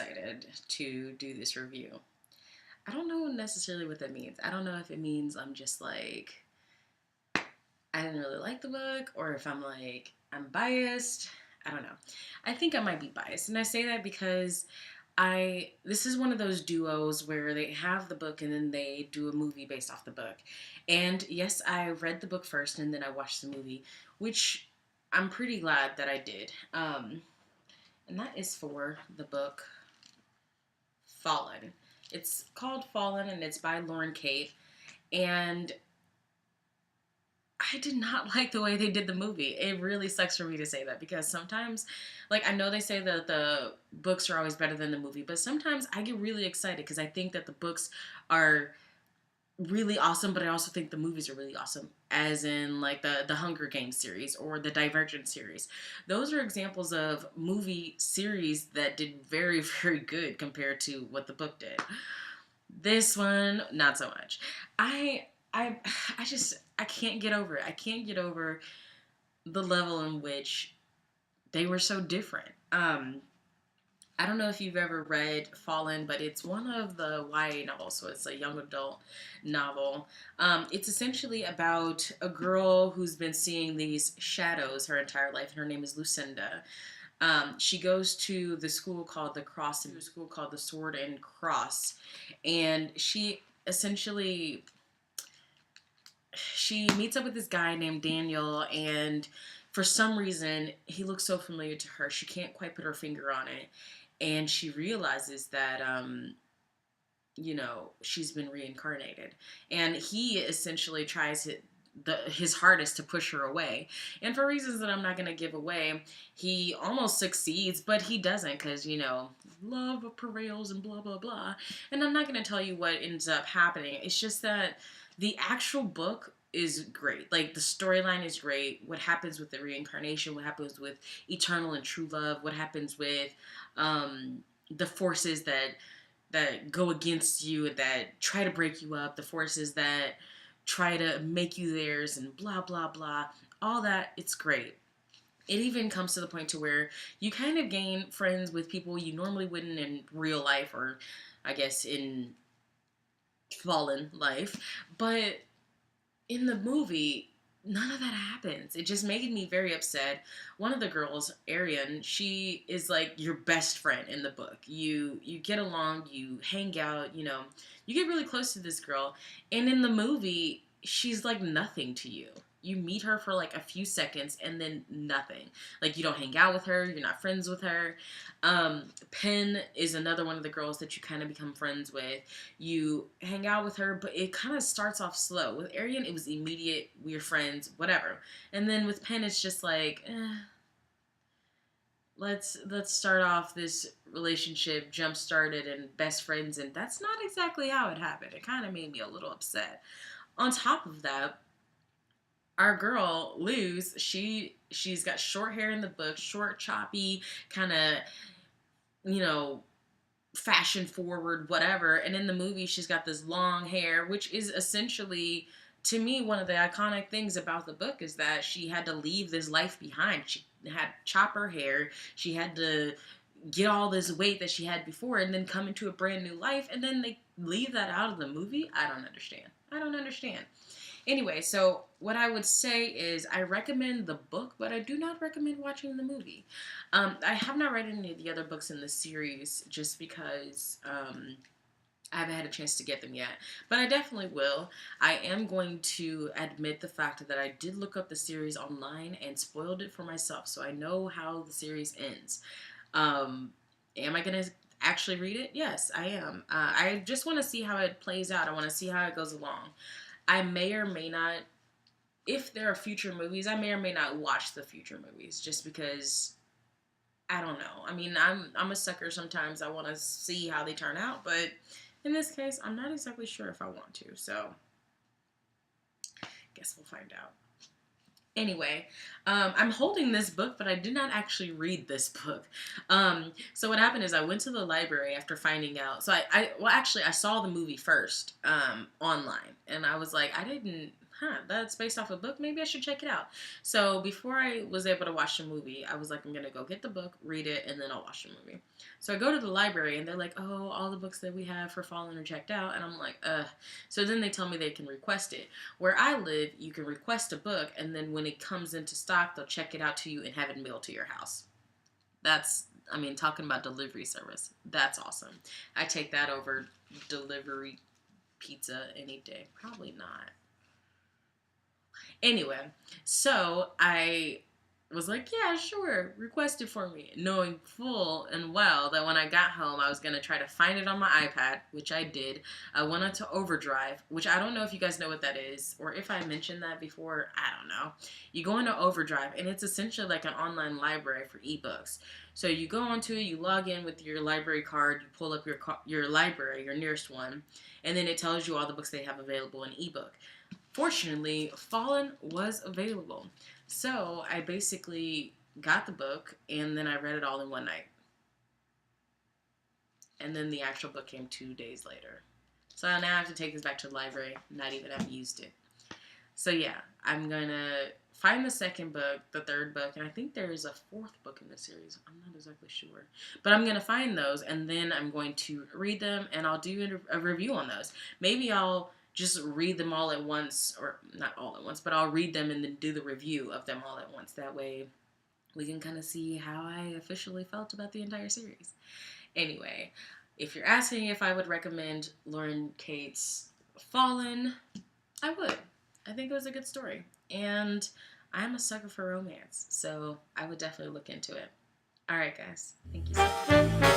excited to do this review. I don't know necessarily what that means. I don't know if it means I'm just like, I didn't really like the book, or if I'm like, I'm biased. I don't know. I think I might be biased. And I say that because this is one of those duos where they have the book and then they do a movie based off the book. And yes, I read the book first and then I watched the movie, which I'm pretty glad that I did. And that is for the book Fallen. It's called Fallen and it's by Lauren Kate. And I did not like the way they did the movie. It really sucks for me to say that because sometimes, like, I know they say that the books are always better than the movie, but sometimes I get really excited because I think that the books are really awesome, but I also think the movies are really awesome, as in like the Hunger Games series or the Divergent series. Those are examples of movie series that did very, very good compared to what the book did. This one, not so much. I I just I can't get over it. I can't get over the level in which they were so different. I don't know if you've ever read Fallen, but it's one of the YA novels, so it's a young adult novel. It's essentially about a girl who's been seeing these shadows her entire life, and her name is Lucinda. She goes to the school called the Cross, and the school called the Sword and Cross, and she meets up with this guy named Daniel, and for some reason he looks so familiar to her. She can't quite put her finger on it, and she realizes that she's been reincarnated, and he essentially tries his hardest to push her away, and for reasons that I'm not going to give away, he almost succeeds, but he doesn't, because love prevails and blah blah blah, and I'm not going to tell you what ends up happening. It's just that the actual book is great. Like, the storyline is great. What happens with the reincarnation, what happens with eternal and true love, what happens with the forces that go against you, that try to break you up, the forces that try to make you theirs, and blah blah blah. All that, it's great. It even comes to the point to where you kind of gain friends with people you normally wouldn't in real life, or I guess in Fallen life. But in the movie, none of that happens. It just made me very upset. One of the girls, Arian, she is like your best friend in the book. You get along, you hang out, you get really close to this girl, and in the movie, she's like nothing to you. You meet her for like a few seconds and then nothing. Like, you don't hang out with her, you're not friends with her. Penn is another one of the girls that you kind of become friends with. You hang out with her, but it kind of starts off slow. With Arian, it was immediate, we're friends, whatever. And then with Penn, it's just like, let's start off this relationship, jump started, and best friends, and that's not exactly how it happened. It kind of made me a little upset. On top of that, our girl Luz, she's got short hair in the book, short, choppy, kind of, fashion forward, whatever. And in the movie, she's got this long hair, which is essentially, to me, one of the iconic things about the book is that she had to leave this life behind. She had to chop her hair. She had to get all this weight that she had before and then come into a brand new life. And then they leave that out of the movie. I don't understand. Anyway, so what I would say is I recommend the book, but I do not recommend watching the movie. I have not read any of the other books in the series just because I haven't had a chance to get them yet. But I definitely will. I am going to admit the fact that I did look up the series online and spoiled it for myself, so I know how the series ends. Am I going to actually read it? Yes, I am. I just want to see how it plays out. I want to see how it goes along. I may or may not, if there are future movies, I may or may not watch the future movies just because, I don't know. I mean, I'm a sucker sometimes. I want to see how they turn out, but in this case, I'm not exactly sure if I want to, so guess we'll find out. Anyway, I'm holding this book, but I did not actually read this book. So what happened is I went to the library after finding out. So I saw the movie first online, and I was like, I that's based off a book. Maybe I should check it out. So before I was able to watch the movie, I was like, I'm going to go get the book, read it, and then I'll watch the movie. So I go to the library, and they're like, oh, all the books that we have for Fallen are checked out. And I'm like, ugh. So then they tell me they can request it. Where I live, you can request a book, and then when it comes into stock, they'll check it out to you and have it mailed to your house. Talking about delivery service, that's awesome. I take that over delivery pizza any day. Probably not. Anyway, so I was like, yeah, sure, request it for me, knowing full and well that when I got home, I was going to try to find it on my iPad, which I did. I went onto Overdrive, which I don't know if you guys know what that is, or if I mentioned that before, I don't know. You go into Overdrive, and it's essentially like an online library for ebooks. So you go onto it, you log in with your library card, you pull up your library, your nearest one, and then it tells you all the books they have available in ebook. Fortunately, Fallen was available. So I basically got the book, and then I read it all in one night. And then the actual book came 2 days later. So now I have to take this back to the library, not even have used it. So yeah, I'm going to find the second book, the third book, and I think there is a fourth book in the series. I'm not exactly sure. But I'm going to find those, and then I'm going to read them, and I'll do a review on those. Maybe I'll just read them all at once, or not all at once, but I'll read them and then do the review of them all at once. That way we can kind of see how I officially felt about the entire series. Anyway, if you're asking if I would recommend Lauren Kate's Fallen, I would. I think it was a good story. And I'm a sucker for romance, so I would definitely look into it. All right, guys. Thank you so much.